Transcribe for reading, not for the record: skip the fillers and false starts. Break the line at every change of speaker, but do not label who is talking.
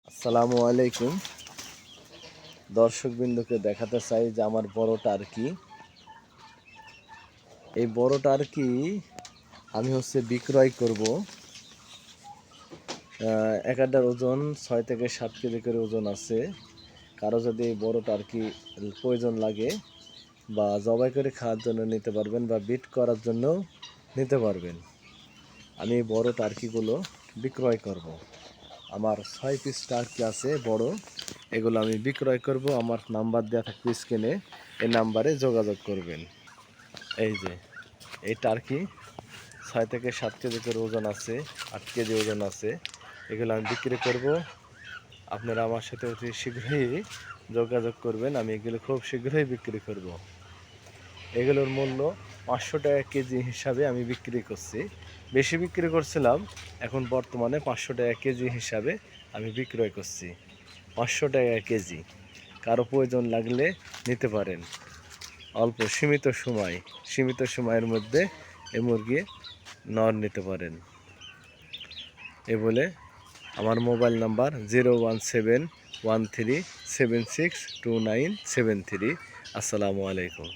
আসসালামু আলাইকুম। দর্শকবৃন্দকে দেখাতে চাই যে আমার বড় টার্কি, এই বড় টার্কি আমি বিক্রয় করব। একটার ওজন 6 থেকে 7 কেজি করে ওজন আছে। কারো যদি এই বড় টার্কি প্রয়োজন লাগে বা জবাই করে খাওয়ার জন্য নিতে পারবেন বা বিট করার জন্য নিতে পারবেন। আমি এই বড় টার্কিগুলো বিক্রয় করব। আমার 6 পিস টার্কি আছে বড়, এগুলো আমি বিক্রয় করব। আমার নাম্বার দেওয়া থাকবে স্ক্রিনে, এই নাম্বারে যোগাযোগ করবেন। এই যে এই টার্কি 6 থেকে 7 কেজি করে ওজন আছে, 8 কেজি ওজন আছে, এগুলো আমি বিক্রি করব। আপনারা আমার সাথে অতি শীঘ্রই যোগাযোগ করবেন, আমি এগুলো খুব শীঘ্রই বিক্রি করব। এগুলোর মূল্য 500 টাকা কেজি হিসাবে আমি বিক্রি করছি। বেশি বিক্রি করছিলাম, এখন বর্তমানে 500 টাকা কেজি হিসাবে আমি বিক্রয় করছি। 500 টাকা কেজি, কারো প্রয়োজন লাগলে নিতে পারেন। অল্প সীমিত সময়ের মধ্যে এই মুরগি নর নিতে পারেন। এ বলে আমার মোবাইল নাম্বার 01713762973। আসসালামু আলাইকুম।